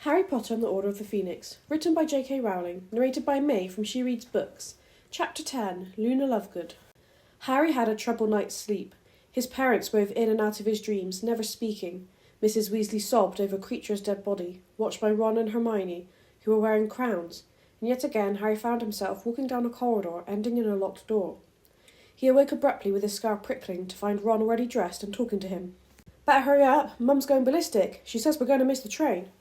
Harry Potter and the Order of the Phoenix, written by J.K. Rowling, narrated by May from SheReadsBooks. Chapter 10, Luna Lovegood. Harry had a troubled night's sleep. His parents wove in and out of his dreams, never speaking. Mrs. Weasley sobbed over Creature's dead body, watched by Ron and Hermione, who were wearing crowns, and yet again Harry found himself walking down a corridor, ending in a locked door. He awoke abruptly with his scar prickling to find Ron already dressed and talking to him. "Better hurry up, Mum's going ballistic. She says we're going to miss the train."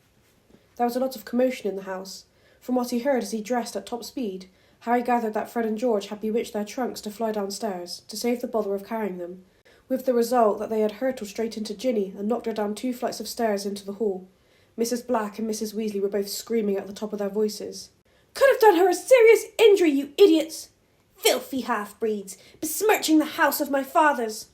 There was a lot of commotion in the house. From what he heard as he dressed at top speed, Harry gathered that Fred and George had bewitched their trunks to fly downstairs, to save the bother of carrying them, with the result that they had hurtled straight into Ginny and knocked her down 2 flights of stairs into the hall. Mrs. Black and Mrs. Weasley were both screaming at the top of their voices. "Could have done her a serious injury, you idiots! Filthy half-breeds, besmirching the house of my fathers!"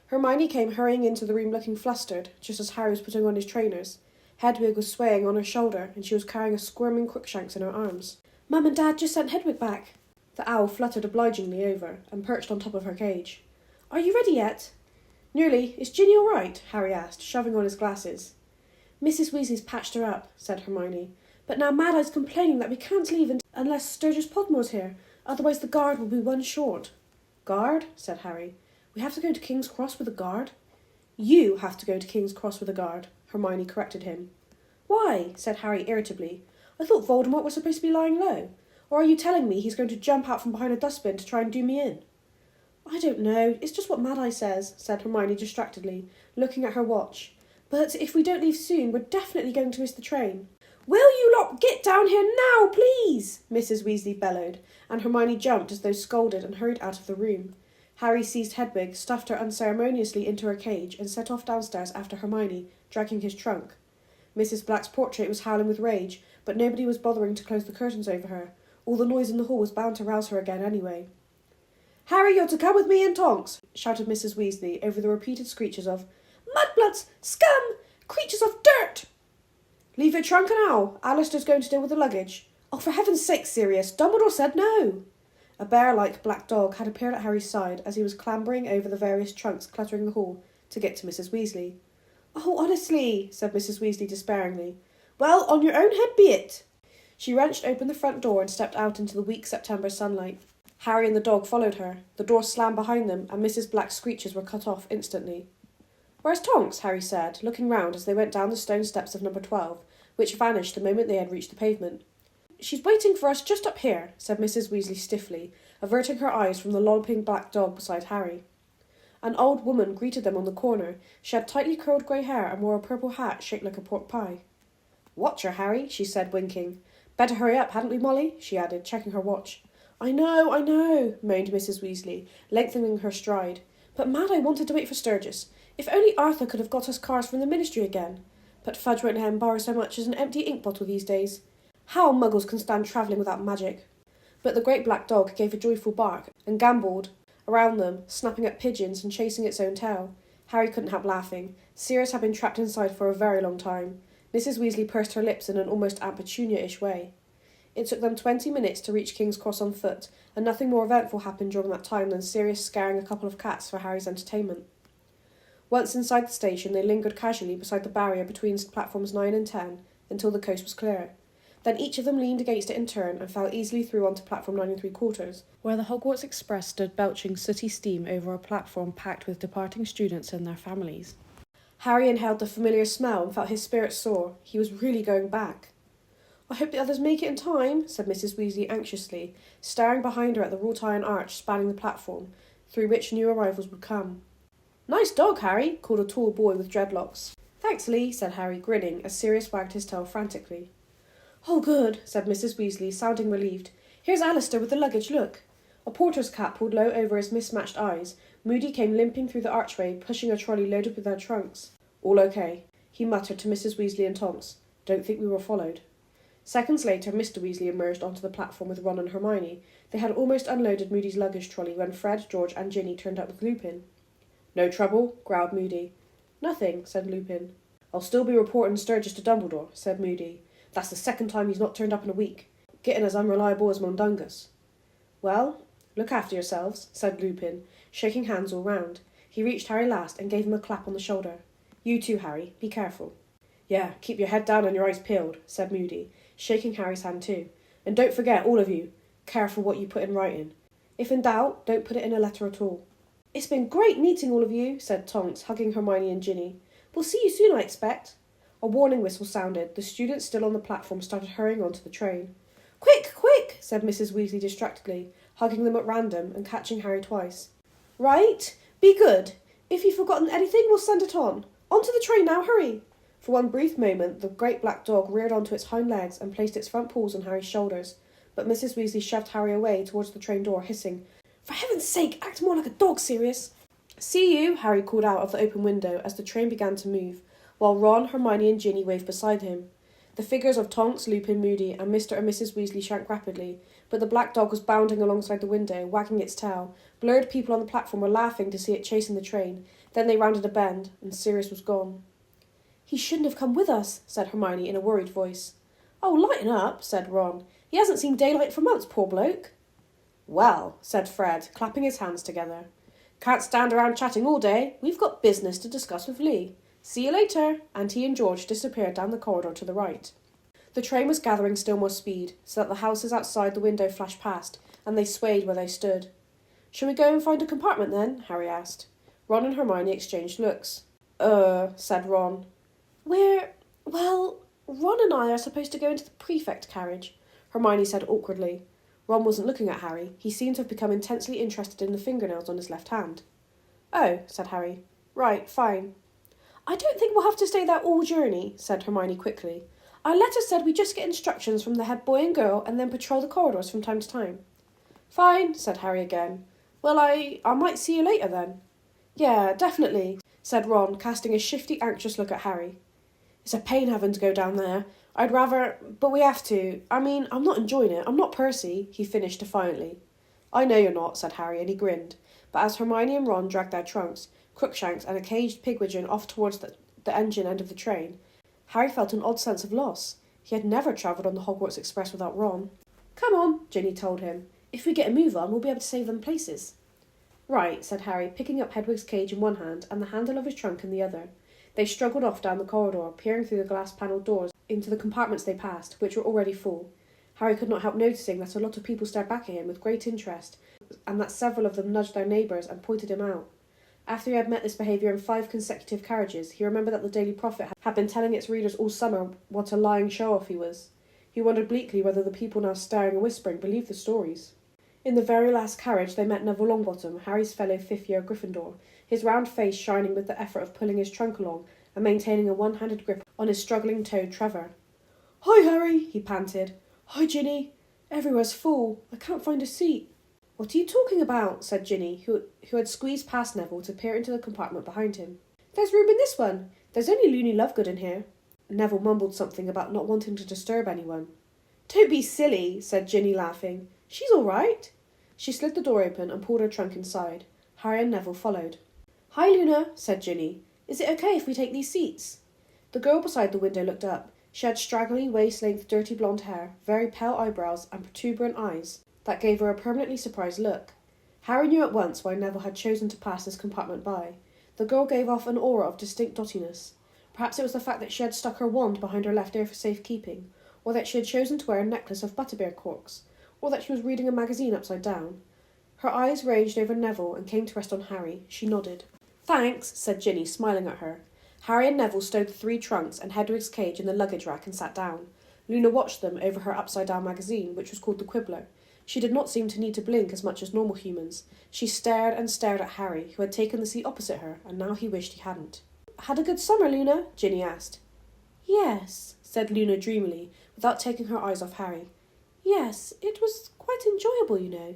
Hermione came hurrying into the room looking flustered, just as Harry was putting on his trainers. Hedwig was swaying on her shoulder, and she was carrying a squirming Crookshanks in her arms. "Mum and Dad just sent Hedwig back." The owl fluttered obligingly over, and perched on top of her cage. "Are you ready yet?" "Nearly. Is Ginny all right?" Harry asked, shoving on his glasses. "Mrs. Weasley's patched her up," said Hermione. "But now Mad Eye's complaining that we can't leave unless Sturgis Podmore's here, otherwise the guard will be one short." "Guard?" said Harry. "We have to go to King's Cross with a guard?" "You have to go to King's Cross with a guard," Hermione corrected him. "Why?" said Harry irritably. "I thought Voldemort was supposed to be lying low. Or are you telling me he's going to jump out from behind a dustbin to try and do me in?" "I don't know. It's just what Mad Eye says," said Hermione distractedly, looking at her watch. "But if we don't leave soon, we're definitely going to miss the train." "Will you lot get down here now, please?" Mrs. Weasley bellowed, and Hermione jumped as though scolded and hurried out of the room. Harry seized Hedwig, stuffed her unceremoniously into her cage, and set off downstairs after Hermione, dragging his trunk. Mrs. Black's portrait was howling with rage, but nobody was bothering to close the curtains over her. All the noise in the hall was bound to rouse her again anyway. "Harry, you're to come with me and Tonks!" shouted Mrs. Weasley over the repeated screeches of "Mudbloods! Scum! Creatures of dirt!" "Leave your trunk and owl. Alistair's going to deal with the luggage." "Oh, for heaven's sake, Sirius! Dumbledore said no!" A bear-like black dog had appeared at Harry's side as he was clambering over the various trunks cluttering the hall to get to Mrs. Weasley. "Oh, honestly," said Mrs. Weasley despairingly. "Well, on your own head be it." She wrenched open the front door and stepped out into the weak September sunlight. Harry and the dog followed her. The door slammed behind them, and Mrs. Black's screeches were cut off instantly. "Where's Tonks?" Harry said, looking round as they went down the stone steps of number 12, which vanished the moment they had reached the pavement. "She's waiting for us just up here," said Mrs. Weasley stiffly, averting her eyes from the lolloping black dog beside Harry. An old woman greeted them on the corner. She had tightly curled grey hair and wore a purple hat shaped like a pork pie. "Watch her, Harry," she said, winking. "Better hurry up, hadn't we, Molly?" she added, checking her watch. I know, moaned Mrs. Weasley, lengthening her stride. "But Mad Eye wanted to wait for Sturgis. If only Arthur could have got us cars from the Ministry again. But Fudge won't let him borrow so much as an empty ink bottle these days. How muggles can stand travelling without magic?" But the great black dog gave a joyful bark and gambolled around them, snapping at pigeons and chasing its own tail. Harry couldn't help laughing. Sirius had been trapped inside for a very long time. Mrs. Weasley pursed her lips in an almost Aunt Petunia-ish way. It took them 20 minutes to reach King's Cross on foot, and nothing more eventful happened during that time than Sirius scaring a couple of cats for Harry's entertainment. Once inside the station, they lingered casually beside the barrier between platforms 9 and 10 until the coast was clear. Then each of them leaned against it in turn and fell easily through onto platform 9 3/4, where the Hogwarts Express stood belching sooty steam over a platform packed with departing students and their families. Harry inhaled the familiar smell and felt his spirits soar. He was really going back. "I hope the others make it in time," said Mrs. Weasley anxiously, staring behind her at the wrought-iron arch spanning the platform, through which new arrivals would come. "Nice dog, Harry," called a tall boy with dreadlocks. "Thanks, Lee," said Harry, grinning, as Sirius wagged his tail frantically. "Oh, good," said Mrs. Weasley, sounding relieved. "Here's Alistair with the luggage, look." A porter's cap pulled low over his mismatched eyes. Moody came limping through the archway, pushing a trolley loaded with their trunks. "All okay," he muttered to Mrs. Weasley and Tonks. "Don't think we were followed." Seconds later, Mr. Weasley emerged onto the platform with Ron and Hermione. They had almost unloaded Moody's luggage trolley when Fred, George and Ginny turned up with Lupin. "No trouble?" growled Moody. "Nothing," said Lupin. "I'll still be reporting Sturgis to Dumbledore," said Moody. "That's the second time he's not turned up in a week. Getting as unreliable as Mundungus." "Well, look after yourselves," said Lupin, shaking hands all round. He reached Harry last and gave him a clap on the shoulder. "You too, Harry. Be careful." Yeah, keep your head down and your eyes peeled, said Moody, shaking Harry's hand too. And don't forget, all of you, careful what you put in writing. If in doubt, don't put it in a letter at all. It's been great meeting all of you, said Tonks, hugging Hermione and Ginny. We'll see you soon, I expect. A warning whistle sounded. The students still on the platform started hurrying onto the train. Quick, quick, said Mrs. Weasley distractedly, hugging them at random and catching Harry twice. Right, be good. If you've forgotten anything, we'll send it on. Onto the train now, hurry. For one brief moment, the great black dog reared onto its hind legs and placed its front paws on Harry's shoulders, but Mrs. Weasley shoved Harry away towards the train door, hissing, For heaven's sake, act more like a dog, Sirius. See you, Harry called out of the open window as the train began to move, while Ron, Hermione and Ginny waved beside him. The figures of Tonks, Lupin, Moody and Mr. and Mrs. Weasley shrank rapidly, but the black dog was bounding alongside the window, wagging its tail. Blurred people on the platform were laughing to see it chasing the train. Then they rounded a bend, and Sirius was gone. He shouldn't have come with us, said Hermione in a worried voice. Oh, lighten up, said Ron. He hasn't seen daylight for months, poor bloke. Well, said Fred, clapping his hands together. Can't stand around chatting all day. We've got business to discuss with Lee. See you later, and he and George disappeared down the corridor to the right. The train was gathering still more speed, so that the houses outside the window flashed past, and they swayed where they stood. Shall we go and find a compartment then? Harry asked. Ron and Hermione exchanged looks. Said Ron. Well, Ron and I are supposed to go into the prefect carriage, Hermione said awkwardly. Ron wasn't looking at Harry. He seemed to have become intensely interested in the fingernails on his left hand. Oh, said Harry. Right, fine. I don't think we'll have to stay there all journey, said Hermione quickly. Our letter said we just get instructions from the head boy and girl and then patrol the corridors from time to time. Fine, said Harry again. Well, I might see you later then. Yeah, definitely, said Ron, casting a shifty, anxious look at Harry. It's a pain having to go down there. I'd rather... But we have to. I mean, I'm not enjoying it. I'm not Percy, he finished defiantly. I know you're not, said Harry, and he grinned. But as Hermione and Ron dragged their trunks, Crookshanks and a caged Pigwidgeon off towards the engine end of the train, Harry felt an odd sense of loss. He had never travelled on the Hogwarts Express without Ron. Come on, Ginny told him. If we get a move on, we'll be able to save them places. Right, said Harry, picking up Hedwig's cage in one hand and the handle of his trunk in the other. They struggled off down the corridor, peering through the glass-panelled doors into the compartments they passed, which were already full. Harry could not help noticing that a lot of people stared back at him with great interest, and that several of them nudged their neighbours and pointed him out. After he had met this behaviour in 5 consecutive carriages, he remembered that the Daily Prophet had been telling its readers all summer what a lying show-off he was. He wondered bleakly whether the people now staring and whispering believed the stories. In the very last carriage they met Neville Longbottom, Harry's fellow fifth-year Gryffindor, his round face shining with the effort of pulling his trunk along and maintaining a one-handed grip on his struggling toad Trevor. Hi, Harry, he panted. Hi, Ginny. Everywhere's full. I can't find a seat. What are you talking about? Said Ginny, who had squeezed past Neville to peer into the compartment behind him. There's room in this one. There's only Loony Lovegood in here. Neville mumbled something about not wanting to disturb anyone. Don't be silly, said Ginny, laughing. She's all right. She slid the door open and pulled her trunk inside. Harry and Neville followed. Hi, Luna, said Ginny. Is it okay if we take these seats? The girl beside the window looked up. She had straggly, waist-length, dirty blonde hair, very pale eyebrows, and protuberant eyes that gave her a permanently surprised look. Harry knew at once why Neville had chosen to pass this compartment by. The girl gave off an aura of distinct dottiness. Perhaps it was the fact that she had stuck her wand behind her left ear for safekeeping, or that she had chosen to wear a necklace of butterbeer corks, or that she was reading a magazine upside down. Her eyes ranged over Neville and came to rest on Harry. She nodded. Thanks, said Ginny, smiling at her. Harry and Neville stowed the 3 trunks and Hedwig's cage in the luggage rack and sat down. Luna watched them over her upside-down magazine, which was called The Quibbler. She did not seem to need to blink as much as normal humans. She stared and stared at Harry, who had taken the seat opposite her, and now he wished he hadn't. Had a good summer, Luna? Ginny asked. Yes, said Luna dreamily, without taking her eyes off Harry. Yes, it was quite enjoyable, you know.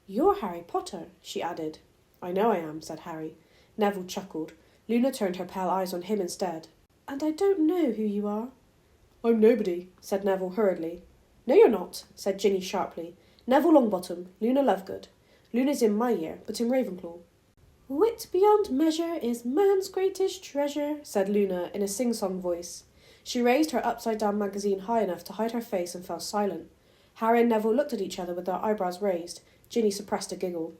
You're Harry Potter, she added. I know I am, said Harry. Neville chuckled. Luna turned her pale eyes on him instead. And I don't know who you are. I'm nobody, said Neville hurriedly. No, you're not, said Ginny sharply. Neville Longbottom, Luna Lovegood. Luna's in my year, but in Ravenclaw. Wit beyond measure is man's greatest treasure, said Luna in a sing-song voice. She raised her upside-down magazine high enough to hide her face and fell silent. Harry and Neville looked at each other with their eyebrows raised. Ginny suppressed a giggle.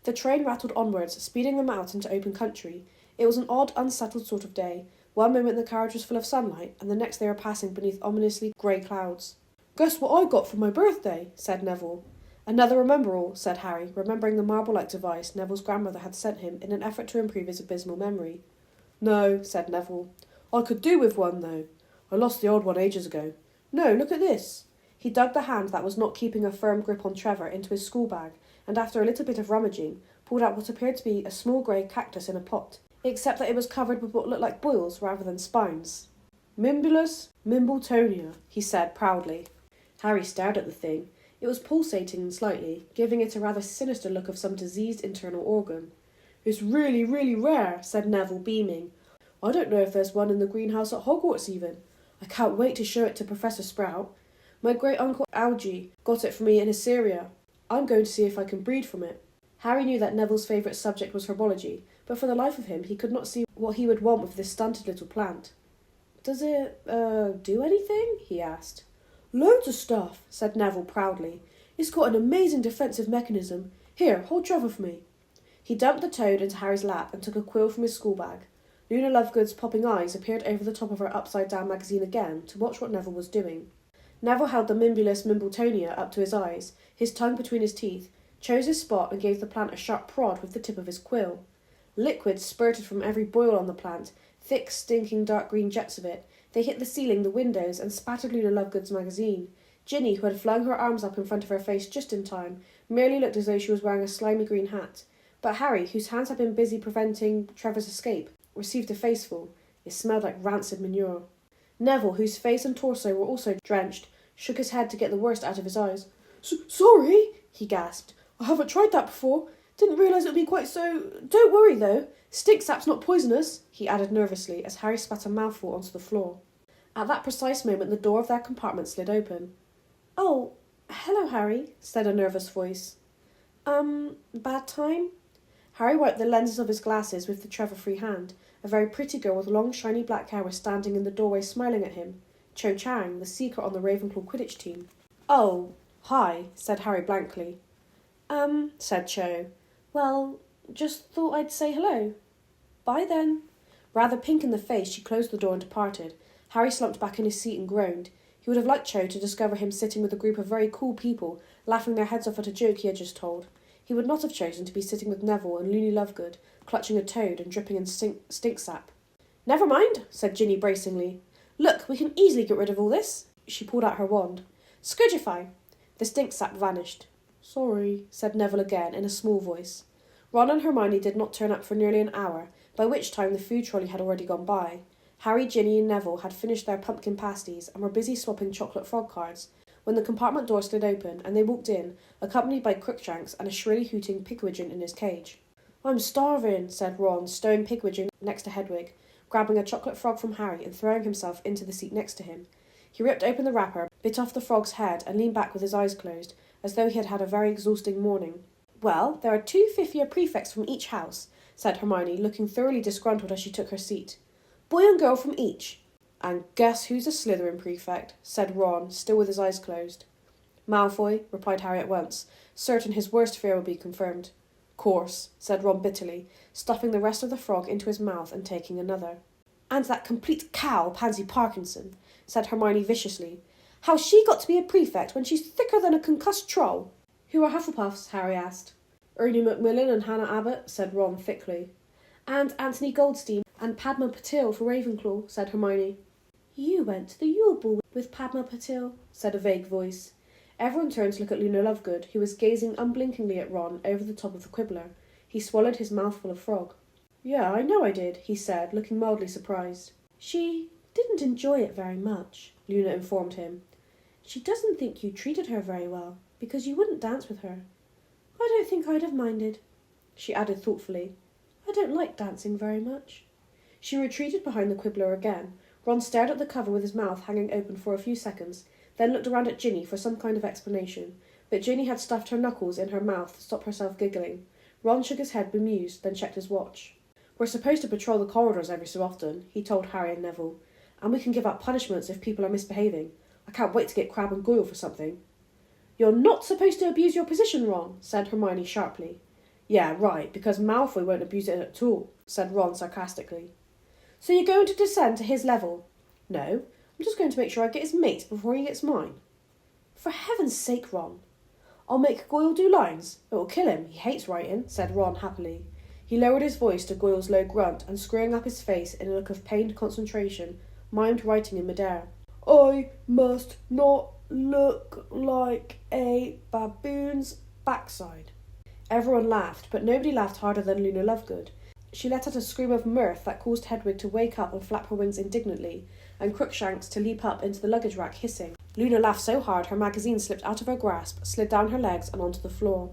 The train rattled onwards, speeding them out into open country. It was an odd, unsettled sort of day. One moment the carriage was full of sunlight, and the next they were passing beneath ominously grey clouds. "Guess what I got for my birthday?" said Neville. "Another remember-all," said Harry, remembering the marble-like device Neville's grandmother had sent him in an effort to improve his abysmal memory. "No," said Neville. "I could do with one, though. I lost the old one ages ago. No, look at this." He dug the hand that was not keeping a firm grip on Trevor into his school bag, and after a little bit of rummaging, pulled out what appeared to be a small grey cactus in a pot, except that it was covered with what looked like boils rather than spines. "Mimbulus Mimbletonia," he said proudly. Harry stared at the thing. It was pulsating slightly, giving it a rather sinister look of some diseased internal organ. "It's really, really rare," said Neville, beaming. "I don't know if there's one in the greenhouse at Hogwarts even. I can't wait to show it to Professor Sprout. My great-uncle Algy got it for me in Assyria. I'm going to see if I can breed from it." Harry knew that Neville's favourite subject was herbology, but for the life of him he could not see what he would want with this stunted little plant. "Does it, do anything?" he asked. "Loads of stuff," said Neville proudly. "It's got an amazing defensive mechanism. Here, hold Trevor for me." He dumped the toad into Harry's lap and took a quill from his school bag. Luna Lovegood's popping eyes appeared over the top of her upside-down magazine again to watch what Neville was doing. Neville held the Mimbulus Mimbletonia up to his eyes, his tongue between his teeth, chose his spot and gave the plant a sharp prod with the tip of his quill. Liquid spurted from every boil on the plant, thick, stinking dark green jets of it. They hit the ceiling, the windows, and spattered Luna Lovegood's magazine. Ginny, who had flung her arms up in front of her face just in time, merely looked as though she was wearing a slimy green hat. But Harry, whose hands had been busy preventing Trevor's escape, received a faceful. It smelled like rancid manure. Neville, whose face and torso were also drenched, shook his head to get the worst out of his eyes. "Sorry," he gasped. "I haven't tried that before. Didn't realise it would be quite so... Don't worry, though. Stink sap's not poisonous," he added nervously as Harry spat a mouthful onto the floor. At that precise moment the door of their compartment slid open. "Oh, hello, Harry," said a nervous voice. Bad time?" Harry wiped the lenses of his glasses with the Trevor-free hand. A very pretty girl with long, shiny black hair was standing in the doorway smiling at him. Cho Chang, the seeker on the Ravenclaw Quidditch team. "Oh, hi," said Harry blankly. Said Cho. "Well, just thought I'd say hello." "Bye, then." Rather pink in the face, she closed the door and departed. Harry slumped back in his seat and groaned. He would have liked Cho to discover him sitting with a group of very cool people, laughing their heads off at a joke he had just told. He would not have chosen to be sitting with Neville and Loony Lovegood, clutching a toad and dripping in stink sap. "Never mind," said Ginny bracingly. "Look, we can easily get rid of all this." She pulled out her wand. "Scourgify." The stink sap vanished. "Sorry," said Neville again, in a small voice. Ron and Hermione did not turn up for nearly an hour, by which time the food trolley had already gone by. Harry, Ginny and Neville had finished their pumpkin pasties and were busy swapping chocolate frog cards, when the compartment door slid open and they walked in, accompanied by Crookshanks and a shrilly hooting Pigwidgeon in his cage. "I'm starving," said Ron, stowing Pigwidgeon next to Hedwig, grabbing a chocolate frog from Harry and throwing himself into the seat next to him. He ripped open the wrapper, bit off the frog's head, and leaned back with his eyes closed, as though he had had a very exhausting morning. "Well, there are 2 fifth-year prefects from each house," said Hermione, looking thoroughly disgruntled as she took her seat. "Boy and girl from each." "And guess who's a Slytherin prefect?" said Ron, still with his eyes closed. "Malfoy," replied Harry at once, certain his worst fear would be confirmed. "Course," said Ron bitterly, stuffing the rest of the frog into his mouth and taking another. "And that complete cow, Pansy Parkinson," said Hermione viciously. "How's she got to be a prefect when she's thicker than a concussed troll?" "Who are Hufflepuffs?" Harry asked. "Ernie Macmillan and Hannah Abbott," said Ron thickly. "And Anthony Goldstein and Padma Patil for Ravenclaw," said Hermione. "You went to the Yule Ball with Padma Patil," said a vague voice. Everyone turned to look at Luna Lovegood, who was gazing unblinkingly at Ron over the top of the quibbler. He swallowed his mouthful of frog. "Yeah, I know I did," he said, looking mildly surprised. "She didn't enjoy it very much," Luna informed him. "She doesn't think you treated her very well, because you wouldn't dance with her. I don't think I'd have minded," she added thoughtfully. "I don't like dancing very much." She retreated behind the quibbler again. Ron stared at the cover with his mouth hanging open for a few seconds, then looked around at Ginny for some kind of explanation, but Ginny had stuffed her knuckles in her mouth to stop herself giggling. Ron shook his head bemused, then checked his watch. "We're supposed to patrol the corridors every so often," he told Harry and Neville, "and we can give out punishments if people are misbehaving. I can't wait to get Crabbe and Goyle for something." "You're not supposed to abuse your position, Ron," said Hermione sharply. "Yeah, right, because Malfoy won't abuse it at all," said Ron sarcastically. So you're going to descend to his level? No, I'm just going to make sure I get his mates before he gets mine. For heaven's sake, Ron. I'll make Goyle do lines. It will kill him. He hates writing, said Ron happily. He lowered his voice to Goyle's low grunt and, screwing up his face in a look of pained concentration, mimed writing in midair. I must not look like a baboon's backside. Everyone laughed, but nobody laughed harder than Luna Lovegood. She let out a scream of mirth that caused Hedwig to wake up and flap her wings indignantly, and Crookshanks to leap up into the luggage rack hissing. Luna laughed so hard her magazine slipped out of her grasp, slid down her legs and onto the floor.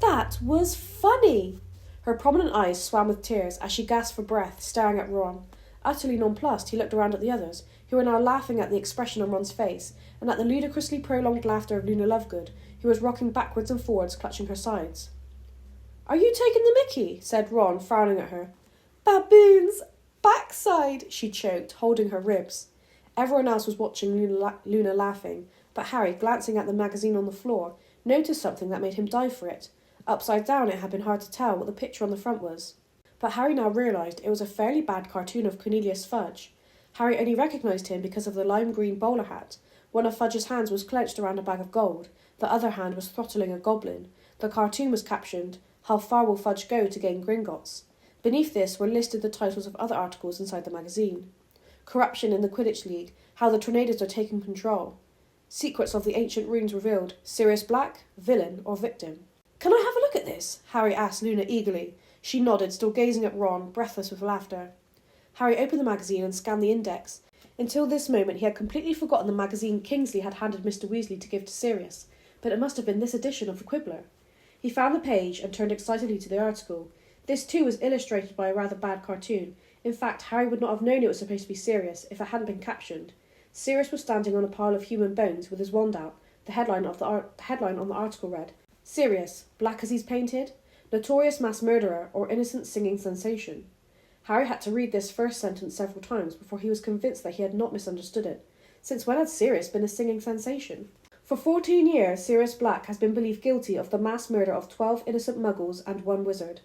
That was funny! Her prominent eyes swam with tears as she gasped for breath, staring at Ron. Utterly nonplussed, he looked around at the others, who were now laughing at the expression on Ron's face, and at the ludicrously prolonged laughter of Luna Lovegood, who was rocking backwards and forwards, clutching her sides. Are you taking the mickey? Said Ron, frowning at her. Baboon's backside, she choked, holding her ribs. Everyone else was watching Luna laughing, but Harry, glancing at the magazine on the floor, noticed something that made him dive for it. Upside down, it had been hard to tell what the picture on the front was. But Harry now realised it was a fairly bad cartoon of Cornelius Fudge. Harry only recognised him because of the lime-green bowler hat. One of Fudge's hands was clenched around a bag of gold. The other hand was throttling a goblin. The cartoon was captioned, How far will Fudge go to gain Gringotts? Beneath this were listed the titles of other articles inside the magazine. Corruption in the Quidditch League, How the Tornadoes are taking control. Secrets of the Ancient Runes revealed, Sirius Black, Villain or Victim. Can I have a look at this? Harry asked Luna eagerly. She nodded, still gazing at Ron, breathless with laughter. Harry opened the magazine and scanned the index. Until this moment he had completely forgotten the magazine Kingsley had handed Mr. Weasley to give to Sirius, but it must have been this edition of the Quibbler. He found the page and turned excitedly to the article. This too was illustrated by a rather bad cartoon. In fact, Harry would not have known it was supposed to be Sirius if it hadn't been captioned. Sirius was standing on a pile of human bones with his wand out. The headline on the article read, Sirius, black as he's painted? Notorious mass murderer or innocent singing sensation? Harry had to read this first sentence several times before he was convinced that he had not misunderstood it. Since when had Sirius been a singing sensation? For 14 years, Sirius Black has been believed guilty of the mass murder of 12 innocent muggles and 1 wizard.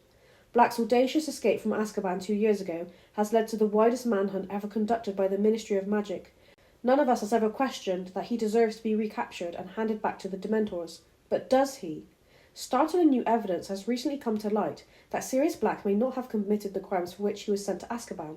Black's audacious escape from Azkaban 2 years ago has led to the widest manhunt ever conducted by the Ministry of Magic. None of us has ever questioned that he deserves to be recaptured and handed back to the Dementors. But does he? Startling new evidence has recently come to light that Sirius Black may not have committed the crimes for which he was sent to Azkaban.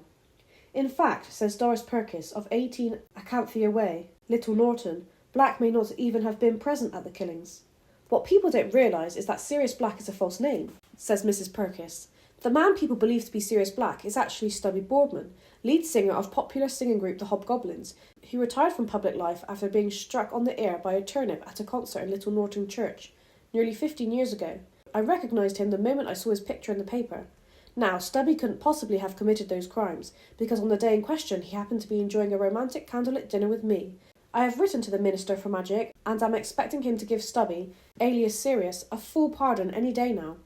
In fact, says Doris Purkis of 18 Acanthia Way, Little Norton, Black may not even have been present at the killings. What people don't realise is that Sirius Black is a false name, says Mrs. Purkis. The man people believe to be Sirius Black is actually Stubby Boardman, lead singer of popular singing group The Hobgoblins, who retired from public life after being struck on the ear by a turnip at a concert in Little Norton Church nearly 15 years ago. I recognised him the moment I saw his picture in the paper. Now, Stubby couldn't possibly have committed those crimes, because on the day in question he happened to be enjoying a romantic candlelit dinner with me. I have written to the Minister for Magic, and am expecting him to give Stubby, alias Sirius, a full pardon any day now.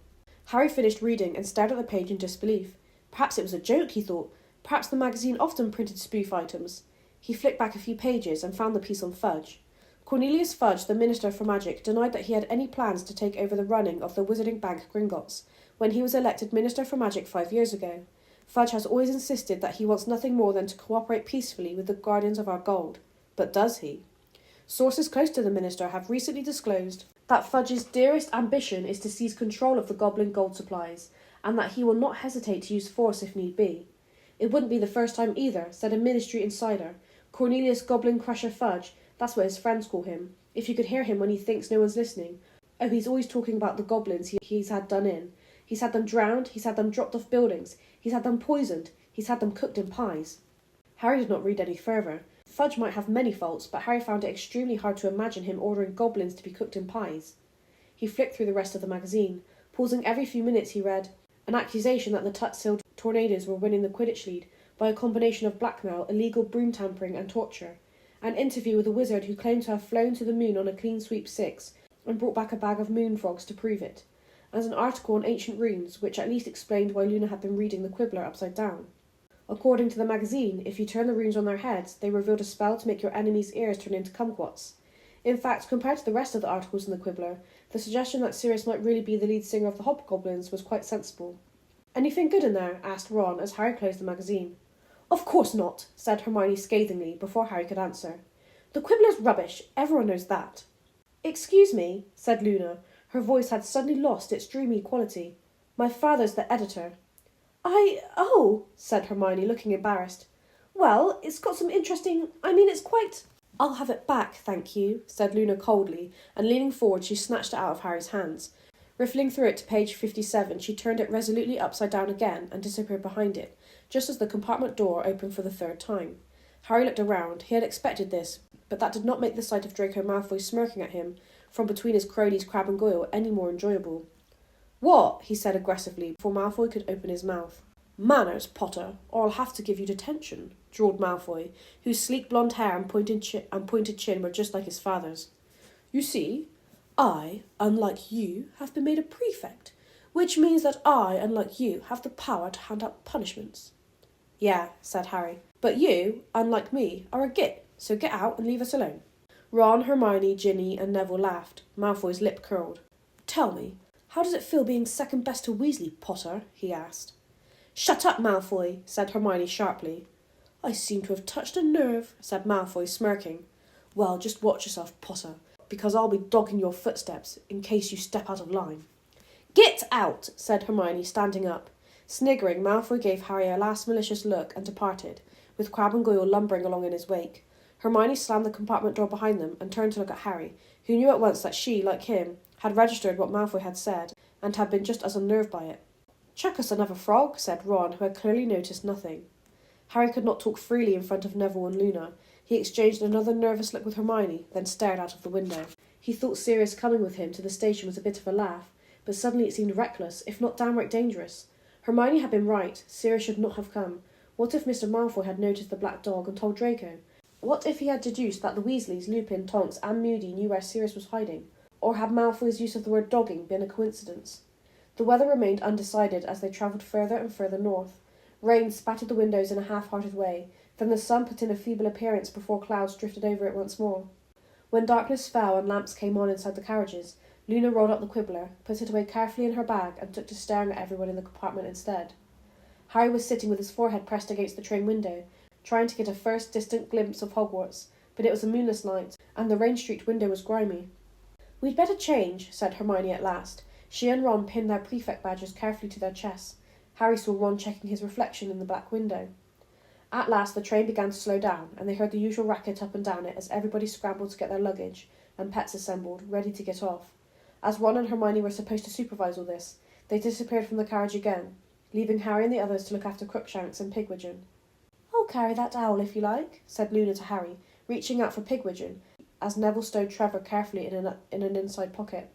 Harry finished reading and stared at the page in disbelief. Perhaps it was a joke, he thought. Perhaps the magazine often printed spoof items. He flicked back a few pages and found the piece on Fudge. Cornelius Fudge, the Minister for Magic, denied that he had any plans to take over the running of the Wizarding Bank Gringotts when he was elected Minister for Magic 5 years ago. Fudge has always insisted that he wants nothing more than to cooperate peacefully with the guardians of our gold. But does he? Sources close to the minister have recently disclosed that Fudge's dearest ambition is to seize control of the goblin gold supplies, and that he will not hesitate to use force if need be. It wouldn't be the first time either, said a ministry insider. Cornelius Goblin Crusher Fudge, that's what his friends call him. If you could hear him when he thinks no one's listening. Oh, he's always talking about the goblins he's had done in. He's had them drowned, he's had them dropped off buildings, he's had them poisoned, he's had them cooked in pies. Harry did not read any further. Fudge might have many faults, but Harry found it extremely hard to imagine him ordering goblins to be cooked in pies. He flicked through the rest of the magazine. Pausing every few minutes, he read, an accusation that the Tutsil Tornadoes were winning the Quidditch lead by a combination of blackmail, illegal broom tampering and torture. An interview with a wizard who claimed to have flown to the moon on a clean sweep 6 and brought back a bag of moon frogs to prove it. And an article on ancient runes, which at least explained why Luna had been reading the Quibbler upside down. According to the magazine, if you turn the runes on their heads, they revealed a spell to make your enemy's ears turn into kumquats. In fact, compared to the rest of the articles in the Quibbler, the suggestion that Sirius might really be the lead singer of the Hobgoblins was quite sensible. Anything good in there? Asked Ron as Harry closed the magazine. Of course not, said Hermione scathingly before Harry could answer. The Quibbler's rubbish. Everyone knows that. Excuse me, said Luna. Her voice had suddenly lost its dreamy quality. My father's the editor. Oh, said Hermione, looking embarrassed. Well, it's got some it's quite... I'll have it back, thank you, said Luna coldly, and leaning forward she snatched it out of Harry's hands. Riffling through it to page 57, she turned it resolutely upside down again and disappeared behind it, just as the compartment door opened for the third time. Harry looked around. He had expected this, but that did not make the sight of Draco Malfoy smirking at him from between his cronies Crabbe and Goyle any more enjoyable. What? He said aggressively, before Malfoy could open his mouth. Manners, Potter, or I'll have to give you detention, drawled Malfoy, whose sleek blonde hair and pointed chin were just like his father's. You see, I, unlike you, have been made a prefect, which means that I, unlike you, have the power to hand out punishments. Yeah, said Harry, but you, unlike me, are a git, so get out and leave us alone. Ron, Hermione, Ginny, and Neville laughed. Malfoy's lip curled. Tell me, how does it feel being second best to Weasley, Potter? He asked. Shut up, Malfoy, said Hermione sharply. I seem to have touched a nerve, said Malfoy, smirking. Well, just watch yourself, Potter, because I'll be dogging your footsteps in case you step out of line. Get out, said Hermione, standing up. Sniggering, Malfoy gave Harry a last malicious look and departed, with Crabbe and Goyle lumbering along in his wake. Hermione slammed the compartment door behind them and turned to look at Harry, who knew at once that she, like him, had registered what Malfoy had said, and had been just as unnerved by it. Chuck us another frog, said Ron, who had clearly noticed nothing. Harry could not talk freely in front of Neville and Luna. He exchanged another nervous look with Hermione, then stared out of the window. He thought Sirius coming with him to the station was a bit of a laugh, but suddenly it seemed reckless, if not downright dangerous. Hermione had been right. Sirius should not have come. What if Mr. Malfoy had noticed the black dog and told Draco? What if he had deduced that the Weasleys, Lupin, Tonks, and Moody knew where Sirius was hiding? Or had Malfoy's use of the word dogging been a coincidence? The weather remained undecided as they travelled further and further north. Rain spattered the windows in a half-hearted way, then the sun put in a feeble appearance before clouds drifted over it once more. When darkness fell and lamps came on inside the carriages, Luna rolled up the Quibbler, put it away carefully in her bag, and took to staring at everyone in the compartment instead. Harry was sitting with his forehead pressed against the train window, trying to get a first distant glimpse of Hogwarts, but it was a moonless night, and the rain-streaked window was grimy. We'd better change, said Hermione at last. She and Ron pinned their prefect badges carefully to their chests. Harry saw Ron checking his reflection in the black window. At last the train began to slow down, and they heard the usual racket up and down it as everybody scrambled to get their luggage, and pets assembled, ready to get off. As Ron and Hermione were supposed to supervise all this, they disappeared from the carriage again, leaving Harry and the others to look after Crookshanks and Pigwidgeon. I'll carry that owl if you like, said Luna to Harry, reaching out for Pigwidgeon, as Neville stowed Trevor carefully in an inside pocket.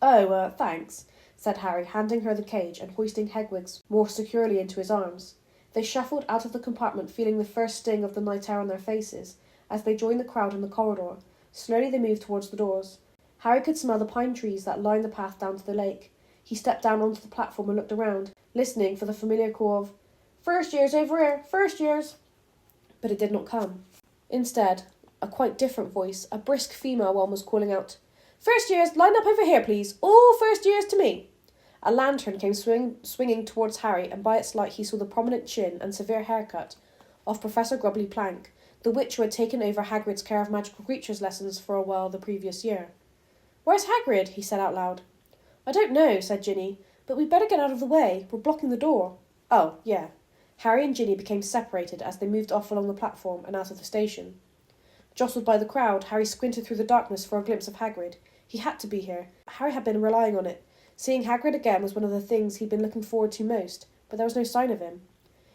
Oh, thanks, said Harry, handing her the cage and hoisting Hedwig's more securely into his arms. They shuffled out of the compartment, feeling the first sting of the night air on their faces, as they joined the crowd in the corridor. Slowly they moved towards the doors. Harry could smell the pine trees that lined the path down to the lake. He stepped down onto the platform and looked around, listening for the familiar call of, "First years over here, first years!" But it did not come. Instead, a quite different voice, a brisk female one, was calling out, "First years, line up over here, please. All first years to me." A lantern came swinging towards Harry, and by its light he saw the prominent chin and severe haircut of Professor Grubbly Plank, the witch who had taken over Hagrid's care of magical creatures lessons for a while the previous year. "Where's Hagrid?" he said out loud. "I don't know," said Ginny, "but we'd better get out of the way. We're blocking the door." "Oh, yeah." Harry and Ginny became separated as they moved off along the platform and out of the station. Jostled by the crowd, Harry squinted through the darkness for a glimpse of Hagrid. He had to be here. Harry had been relying on it. Seeing Hagrid again was one of the things he'd been looking forward to most, but there was no sign of him.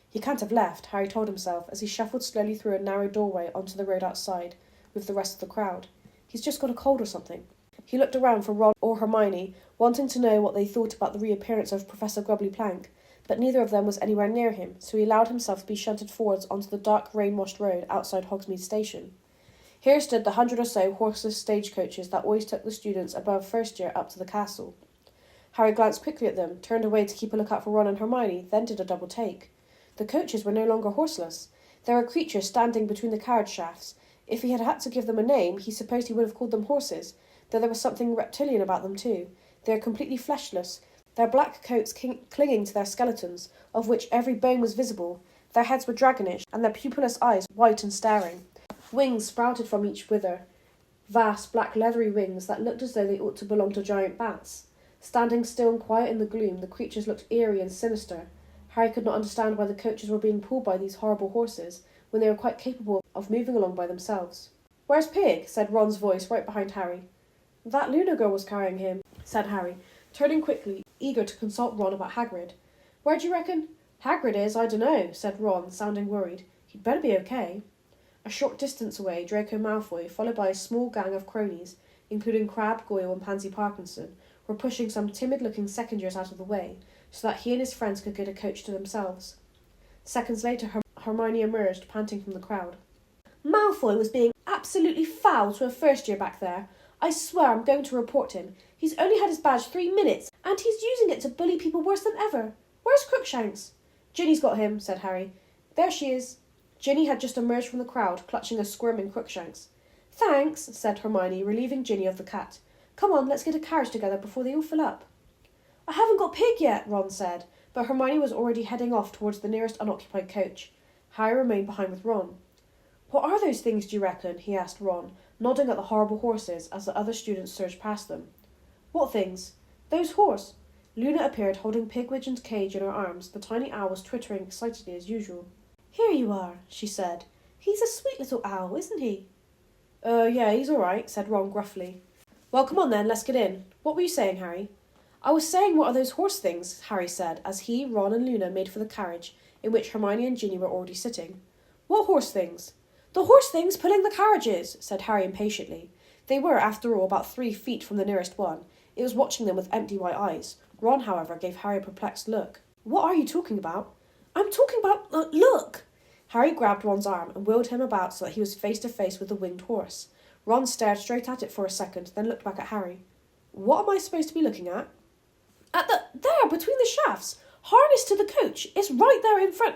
He can't have left, Harry told himself, as he shuffled slowly through a narrow doorway onto the road outside, with the rest of the crowd. He's just got a cold or something. He looked around for Ron or Hermione, wanting to know what they thought about the reappearance of Professor Grubbly Plank, but neither of them was anywhere near him, so he allowed himself to be shunted forwards onto the dark, rain-washed road outside Hogsmeade Station. Here stood the 100 or so horseless stagecoaches that always took the students above first year up to the castle. Harry glanced quickly at them, turned away to keep a lookout for Ron and Hermione, then did a double take. The coaches were no longer horseless. There were creatures standing between the carriage shafts. If he had had to give them a name, he supposed he would have called them horses, though there was something reptilian about them too. They were completely fleshless, their black coats clinging to their skeletons, of which every bone was visible, Their heads were dragonish, and their pupilless eyes white and staring. Wings sprouted from each wither, vast black leathery wings that looked as though they ought to belong to giant bats. Standing still and quiet in the gloom, the creatures looked eerie and sinister. Harry could not understand why the coaches were being pulled by these horrible horses, when they were quite capable of moving along by themselves. "Where's Pig?" said Ron's voice right behind Harry. "That Luna girl was carrying him," said Harry, turning quickly, eager to consult Ron about Hagrid. "Where do you reckon Hagrid is? I dunno," said Ron, sounding worried. "He'd better be okay." A short distance away, Draco Malfoy, followed by a small gang of cronies, including Crabbe, Goyle and Pansy Parkinson, were pushing some timid-looking second-years out of the way, so that he and his friends could get a coach to themselves. Seconds later, Hermione emerged, panting from the crowd. "Malfoy was being absolutely foul to a first-year back there. I swear I'm going to report him. He's only had his badge 3 minutes, and he's using it to bully people worse than ever. Where's Crookshanks?" "Ginny's got him," said Harry. "There she is." Ginny had just emerged from the crowd, clutching a squirming Crookshanks. "Thanks," said Hermione, relieving Ginny of the cat. "Come on, let's get a carriage together before they all fill up." "I haven't got Pig yet," Ron said, but Hermione was already heading off towards the nearest unoccupied coach. Harry remained behind with Ron. "What are those things, do you reckon?" he asked Ron, nodding at the horrible horses as the other students surged past them. "What things?" "Those horse." Luna appeared, holding Pigwidgeon's cage in her arms. The tiny owl was twittering excitedly as usual. "Here you are," she said. "He's a sweet little owl, isn't he?" Yeah, he's all right," said Ron gruffly. "Well, come on then, let's get in. What were you saying, Harry?" "I was saying, what are those horse things?" Harry said, as he, Ron and Luna made for the carriage, in which Hermione and Ginny were already sitting. "What horse things?" "The horse things pulling the carriages," said Harry impatiently. They were, after all, about 3 feet from the nearest one. It was watching them with empty white eyes. Ron, however, gave Harry a perplexed look. "What are you talking about?" "I'm talking about... look!" Harry grabbed Ron's arm and wheeled him about so that he was face to face with the winged horse. Ron stared straight at it for a second, then looked back at Harry. "What am I supposed to be looking at?" There, between the shafts, harnessed to the coach. It's right there in front."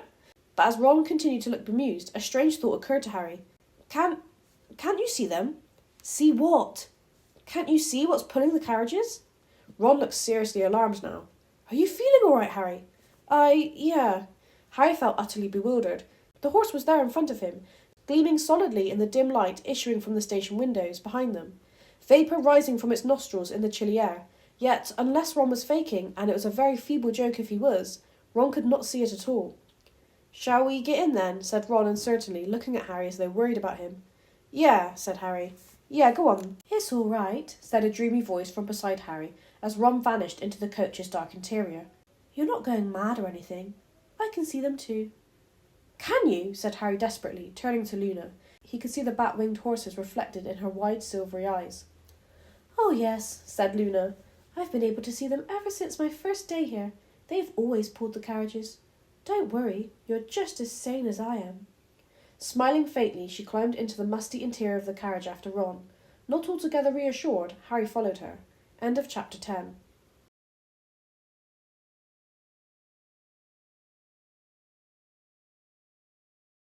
But as Ron continued to look bemused, a strange thought occurred to Harry. Can't you see them?" "See what?" "Can't you see what's pulling the carriages?" Ron looked seriously alarmed now. "Are you feeling all right, Harry?" Yeah." Harry felt utterly bewildered. The horse was there in front of him, gleaming solidly in the dim light issuing from the station windows behind them, vapour rising from its nostrils in the chilly air. Yet, unless Ron was faking, and it was a very feeble joke if he was, Ron could not see it at all. "Shall we get in then?" said Ron uncertainly, looking at Harry as though worried about him. "Yeah," said Harry. "Yeah, go on." "It's all right," said a dreamy voice from beside Harry, as Ron vanished into the coach's dark interior. "You're not going mad or anything. I can see them too." "Can you?" said Harry desperately, turning to Luna. He could see the bat-winged horses reflected in her wide silvery eyes. "Oh yes," said Luna. "I've been able to see them ever since my first day here. They've always pulled the carriages. Don't worry, you're just as sane as I am." Smiling faintly, she climbed into the musty interior of the carriage after Ron. Not altogether reassured, Harry followed her. End of chapter 10.